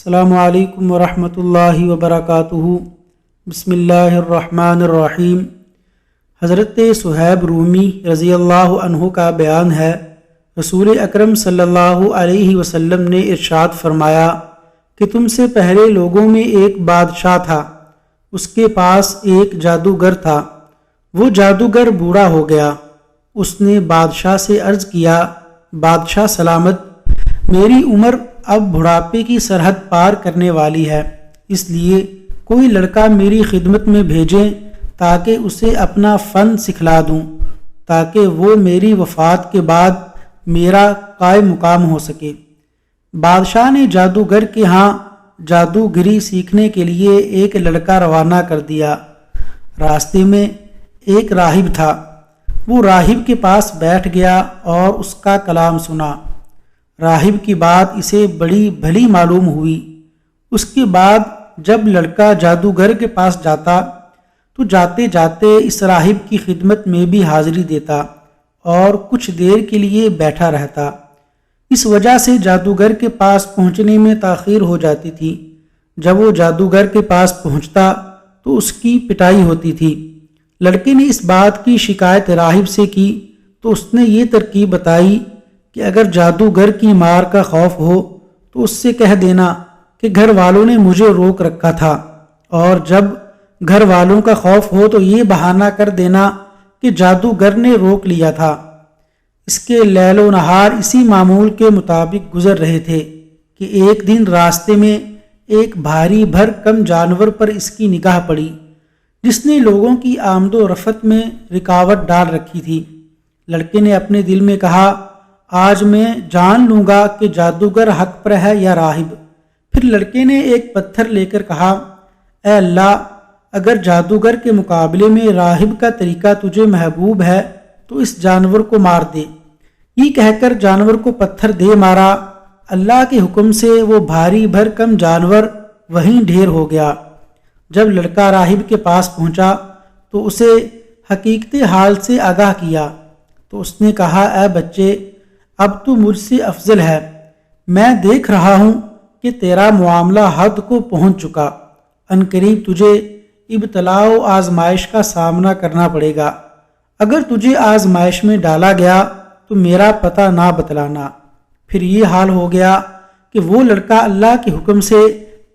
السلام علیکم ورحمۃ اللہ وبرکاتہ۔ بسم اللہ الرحمن الرحیم۔ حضرت صہیب رومی رضی اللہ عنہ کا بیان ہے، رسول اکرم صلی اللہ علیہ وسلم نے ارشاد فرمایا کہ تم سے پہلے لوگوں میں ایک بادشاہ تھا، اس کے پاس ایک جادوگر تھا۔ وہ جادوگر بوڑھا ہو گیا۔ اس نے بادشاہ سے عرض کیا، بادشاہ سلامت، میری عمر اب بڑھاپے کی سرحد پار کرنے والی ہے، اس لیے کوئی لڑکا میری خدمت میں بھیجیں تاکہ اسے اپنا فن سکھلا دوں، تاکہ وہ میری وفات کے بعد میرا قائم مقام ہو سکے۔ بادشاہ نے جادوگر کے ہاں جادوگری سیکھنے کے لیے ایک لڑکا روانہ کر دیا۔ راستے میں ایک راہب تھا، وہ راہب کے پاس بیٹھ گیا اور اس کا کلام سنا۔ راہب کی بات اسے بڑی بھلی معلوم ہوئی۔ اس کے بعد جب لڑکا جادوگر کے پاس جاتا تو جاتے جاتے اس راہب کی خدمت میں بھی حاضری دیتا اور کچھ دیر کے لیے بیٹھا رہتا۔ اس وجہ سے جادوگر کے پاس پہنچنے میں تاخیر ہو جاتی تھی۔ جب وہ جادوگر کے پاس پہنچتا تو اس کی پٹائی ہوتی تھی۔ لڑکے نے اس بات کی شکایت راہب سے کی تو اس نے یہ ترکیب بتائی کہ اگر جادوگر کی مار کا خوف ہو تو اس سے کہہ دینا کہ گھر والوں نے مجھے روک رکھا تھا، اور جب گھر والوں کا خوف ہو تو یہ بہانہ کر دینا کہ جادوگر نے روک لیا تھا۔ اس کے لیل و نہار اسی معمول کے مطابق گزر رہے تھے کہ ایک دن راستے میں ایک بھاری بھرکم جانور پر اس کی نگاہ پڑی، جس نے لوگوں کی آمد و رفت میں رکاوٹ ڈال رکھی تھی۔ لڑکے نے اپنے دل میں کہا، آج میں جان لوں گا کہ جادوگر حق پر ہے یا راہب۔ پھر لڑکے نے ایک پتھر لے کر کہا، اے اللہ، اگر جادوگر کے مقابلے میں راہب کا طریقہ تجھے محبوب ہے تو اس جانور کو مار دے۔ یہ کہہ کر جانور کو پتھر دے مارا۔ اللہ کے حکم سے وہ بھاری بھرکم جانور وہیں ڈھیر ہو گیا۔ جب لڑکا راہب کے پاس پہنچا تو اسے حقیقت حال سے آگاہ کیا تو اس نے کہا، اے بچے، اب تو مجھ سے افضل ہے۔ میں دیکھ رہا ہوں کہ تیرا معاملہ حد کو پہنچ چکا، عنقریب تجھے ابتلاء و آزمائش کا سامنا کرنا پڑے گا۔ اگر تجھے آزمائش میں ڈالا گیا تو میرا پتہ نہ بتلانا۔ پھر یہ حال ہو گیا کہ وہ لڑکا اللہ کے حکم سے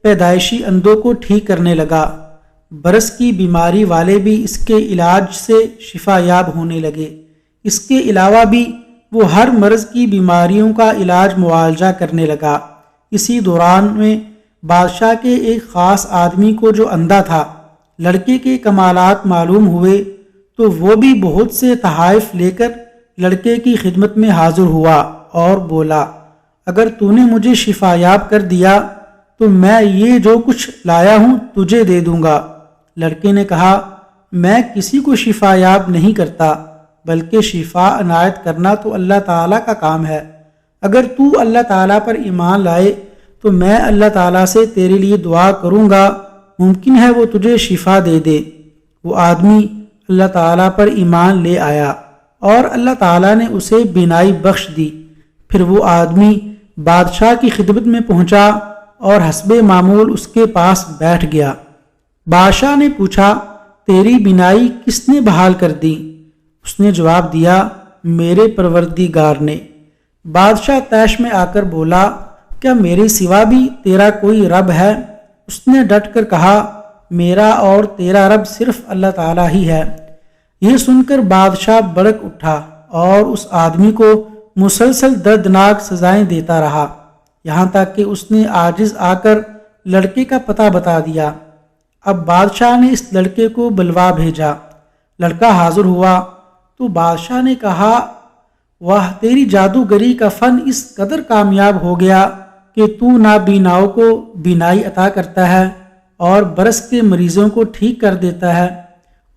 پیدائشی اندھوں کو ٹھیک کرنے لگا۔ برس کی بیماری والے بھی اس کے علاج سے شفا یاب ہونے لگے۔ اس کے علاوہ بھی وہ ہر مرض کی بیماریوں کا علاج معالجہ کرنے لگا۔ اسی دوران میں بادشاہ کے ایک خاص آدمی کو جو اندھا تھا، لڑکے کے کمالات معلوم ہوئے تو وہ بھی بہت سے تحائف لے کر لڑکے کی خدمت میں حاضر ہوا اور بولا، اگر تو نے مجھے شفا یاب کر دیا تو میں یہ جو کچھ لایا ہوں تجھے دے دوں گا۔ لڑکے نے کہا، میں کسی کو شفا یاب نہیں کرتا، بلکہ شفا عنایت کرنا تو اللہ تعالیٰ کا کام ہے۔ اگر تو اللہ تعالیٰ پر ایمان لائے تو میں اللہ تعالیٰ سے تیرے لیے دعا کروں گا، ممکن ہے وہ تجھے شفا دے دے۔ وہ آدمی اللہ تعالیٰ پر ایمان لے آیا اور اللہ تعالیٰ نے اسے بینائی بخش دی۔ پھر وہ آدمی بادشاہ کی خدمت میں پہنچا اور حسب معمول اس کے پاس بیٹھ گیا۔ بادشاہ نے پوچھا، تیری بینائی کس نے بحال کر دی؟ اس نے جواب دیا، میرے پروردگار نے۔ بادشاہ طیش میں آ کر بولا، کیا میرے سوا بھی تیرا کوئی رب ہے؟ اس نے ڈٹ کر کہا، میرا اور تیرا رب صرف اللہ تعالیٰ ہی ہے۔ یہ سن کر بادشاہ بڑک اٹھا اور اس آدمی کو مسلسل دردناک سزائیں دیتا رہا، یہاں تک کہ اس نے عاجز آ کر لڑکے کا پتہ بتا دیا۔ اب بادشاہ نے اس لڑکے کو بلوا بھیجا۔ لڑکا حاضر ہوا تو بادشاہ نے کہا، واہ، تیری جادوگری کا فن اس قدر کامیاب ہو گیا کہ تو نابیناؤں کو بینائی عطا کرتا ہے اور برس کے مریضوں کو ٹھیک کر دیتا ہے،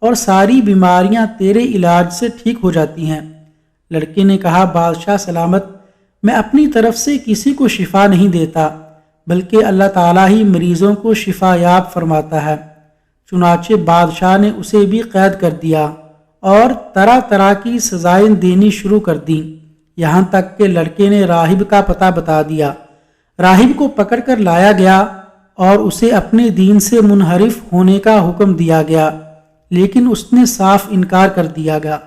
اور ساری بیماریاں تیرے علاج سے ٹھیک ہو جاتی ہیں۔ لڑکے نے کہا، بادشاہ سلامت، میں اپنی طرف سے کسی کو شفا نہیں دیتا، بلکہ اللہ تعالیٰ ہی مریضوں کو شفا یاب فرماتا ہے۔ چنانچہ بادشاہ نے اسے بھی قید کر دیا اور طرح طرح کی سزائیں دینی شروع کر دیں، یہاں تک کہ لڑکے نے راہب کا پتہ بتا دیا۔ راہب کو پکڑ کر لایا گیا اور اسے اپنے دین سے منحرف ہونے کا حکم دیا گیا، لیکن اس نے صاف انکار کر دیا گیا۔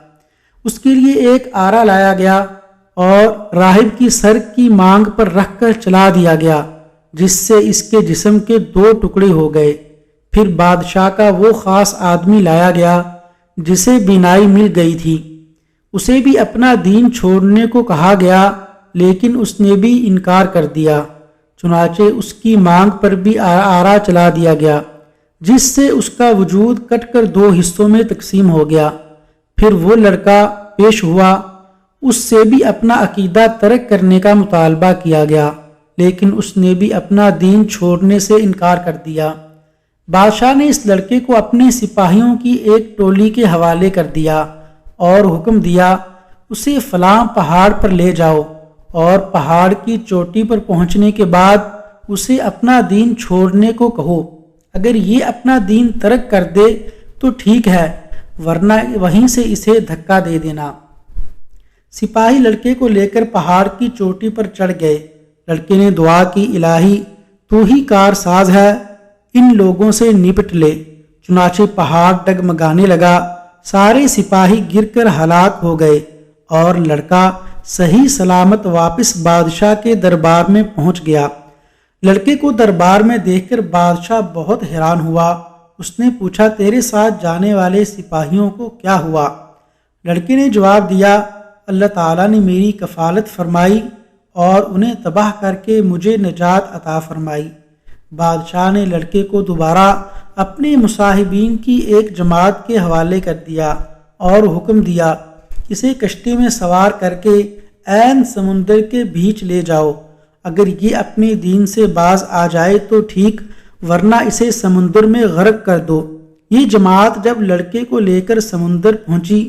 اس کے لیے ایک آرا لایا گیا اور راہب کی سر کی مانگ پر رکھ کر چلا دیا گیا، جس سے اس کے جسم کے 2 ٹکڑے ہو گئے۔ پھر بادشاہ کا وہ خاص آدمی لایا گیا جسے بینائی مل گئی تھی، اسے بھی اپنا دین چھوڑنے کو کہا گیا، لیکن اس نے بھی انکار کر دیا۔ چنانچہ اس کی مانگ پر بھی آرا چلا دیا گیا، جس سے اس کا وجود کٹ کر 2 حصوں میں تقسیم ہو گیا۔ پھر وہ لڑکا پیش ہوا، اس سے بھی اپنا عقیدہ ترک کرنے کا مطالبہ کیا گیا، لیکن اس نے بھی اپنا دین چھوڑنے سے انکار کر دیا۔ بادشاہ نے اس لڑکے کو اپنے سپاہیوں کی ایک ٹولی کے حوالے کر دیا اور حکم دیا، اسے فلاں پہاڑ پر لے جاؤ، اور پہاڑ کی چوٹی پر پہنچنے کے بعد اسے اپنا دین چھوڑنے کو کہو۔ اگر یہ اپنا دین ترک کر دے تو ٹھیک ہے، ورنہ وہیں سے اسے دھکا دے دینا۔ سپاہی لڑکے کو لے کر پہاڑ کی چوٹی پر چڑھ گئے۔ لڑکے نے دعا کی، الہی تو ہی کار ساز ہے، ان لوگوں سے نپٹ لے۔ چنانچہ پہاڑ ڈگمگانے لگا، سارے سپاہی گر کر ہلاک ہو گئے، اور لڑکا صحیح سلامت واپس بادشاہ کے دربار میں پہنچ گیا۔ لڑکے کو دربار میں دیکھ کر بادشاہ بہت حیران ہوا۔ اس نے پوچھا، تیرے ساتھ جانے والے سپاہیوں کو کیا ہوا؟ لڑکے نے جواب دیا، اللہ تعالیٰ نے میری کفالت فرمائی اور انہیں تباہ کر کے مجھے نجات عطا فرمائی۔ بادشاہ نے لڑکے کو دوبارہ اپنے مصاحبین کی ایک جماعت کے حوالے کر دیا اور حکم دیا، اسے کشتی میں سوار کر کے عین سمندر کے بیچ لے جاؤ۔ اگر یہ اپنے دین سے باز آ جائے تو ٹھیک، ورنہ اسے سمندر میں غرق کر دو۔ یہ جماعت جب لڑکے کو لے کر سمندر پہنچی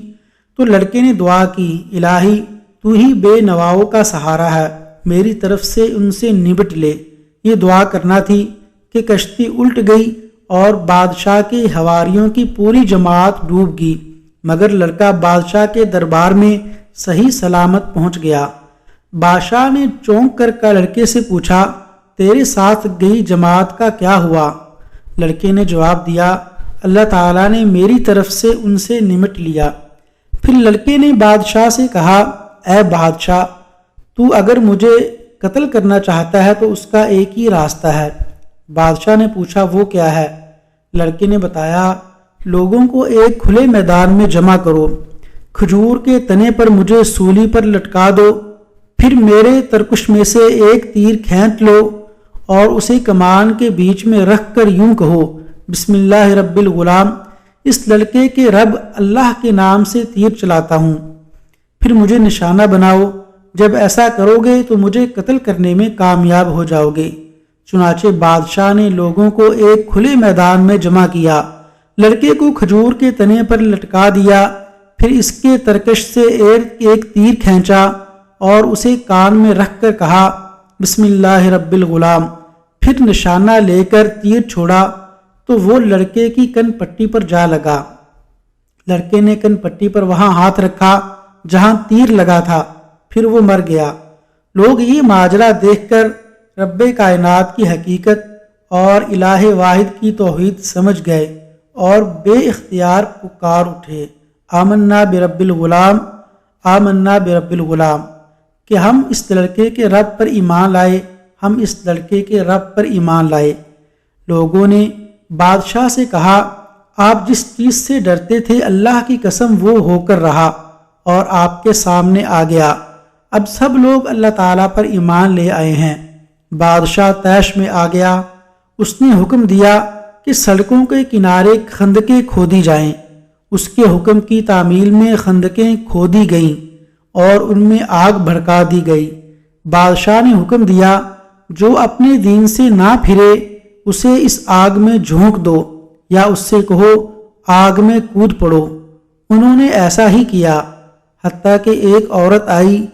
تو لڑکے نے دعا کی، الہی تو ہی بے نواؤں کا سہارا ہے، میری طرف سے ان سے نبٹ لے۔ یہ دعا کرنا تھی کہ کشتی الٹ گئی اور بادشاہ کے حواریوں کی پوری جماعت ڈوب گئی، مگر لڑکا بادشاہ کے دربار میں صحیح سلامت پہنچ گیا۔ بادشاہ نے چونک کر لڑکے سے پوچھا، تیرے ساتھ گئی جماعت کا کیا ہوا؟ لڑکے نے جواب دیا، اللہ تعالیٰ نے میری طرف سے ان سے نمٹ لیا۔ پھر لڑکے نے بادشاہ سے کہا، اے بادشاہ، تو اگر مجھے قتل کرنا چاہتا ہے تو اس کا ایک ہی راستہ ہے۔ بادشاہ نے پوچھا، وہ کیا ہے؟ لڑکے نے بتایا، لوگوں کو ایک کھلے میدان میں جمع کرو، کھجور کے تنے پر مجھے سولی پر لٹکا دو، پھر میرے ترکش میں سے ایک تیر کھینچ لو اور اسے کمان کے بیچ میں رکھ کر یوں کہو، بسم اللہ رب الغلام، اس لڑکے کے رب اللہ کے نام سے تیر چلاتا ہوں، پھر مجھے نشانہ بناؤ۔ جب ایسا کرو گے تو مجھے قتل کرنے میں کامیاب ہو جاؤ گے۔ چنانچہ بادشاہ نے لوگوں کو ایک کھلے میدان میں جمع کیا، لڑکے کو کھجور کے تنے پر لٹکا دیا، پھر اس کے ترکش سے ایک تیر کھینچا اور اسے کان میں رکھ کر کہا، بسم اللہ رب الغلام، پھر نشانہ لے کر تیر چھوڑا تو وہ لڑکے کی کن پٹی پر جا لگا۔ لڑکے نے کن پٹی پر وہاں ہاتھ رکھا جہاں تیر لگا تھا، پھر وہ مر گیا۔ لوگ یہ ماجرا دیکھ کر رب کائنات کی حقیقت اور الہ واحد کی توحید سمجھ گئے اور بے اختیار پکار اٹھے، آمنا برب الغلام، آمنا برب الغلام، کہ ہم اس لڑکے کے رب پر ایمان لائے، ہم اس لڑکے کے رب پر ایمان لائے۔ لوگوں نے بادشاہ سے کہا، آپ جس چیز سے ڈرتے تھے اللہ کی قسم وہ ہو کر رہا اور آپ کے سامنے آ گیا۔ اب سب لوگ اللہ تعالیٰ پر ایمان لے آئے ہیں۔ بادشاہ طیش میں آ گیا۔ اس نے حکم دیا کہ سڑکوں کے کنارے خندقیں کھودی جائیں۔ اس کے حکم کی تعمیل میں خندقیں کھودی گئیں اور ان میں آگ بھڑکا دی گئی۔ بادشاہ نے حکم دیا، جو اپنے دین سے نہ پھرے اسے اس آگ میں جھونک دو یا اس سے کہو آگ میں کود پڑو۔ انہوں نے ایسا ہی کیا، حتیٰ کہ ایک عورت آئی،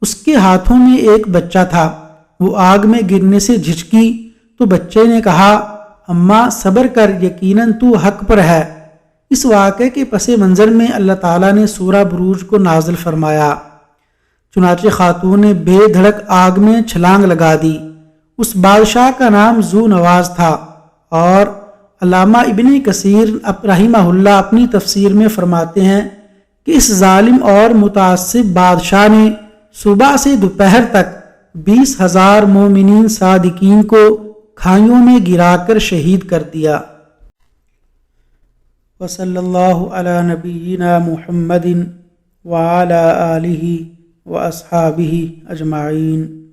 اس کے ہاتھوں میں ایک بچہ تھا، وہ آگ میں گرنے سے جھجکی تو بچے نے کہا، اماں صبر کر، یقیناً تو حق پر ہے۔ اس واقعے کے پس منظر میں اللہ تعالیٰ نے سورہ بروج کو نازل فرمایا۔ چنانچہ خاتون نے بے دھڑک آگ میں چھلانگ لگا دی۔ اس بادشاہ کا نام ذو نواز تھا، اور علامہ ابن کثیر رحمہ اللہ اپنی تفسیر میں فرماتے ہیں کہ اس ظالم اور متعصب بادشاہ نے صبح سے دوپہر تک 20,000 مومنین صادقین کو کھائیوں میں گرا کر شہید کر دیا۔ وصلی اللہ علی نبینا محمد وعلی آلہ واصحابہ اجمعین۔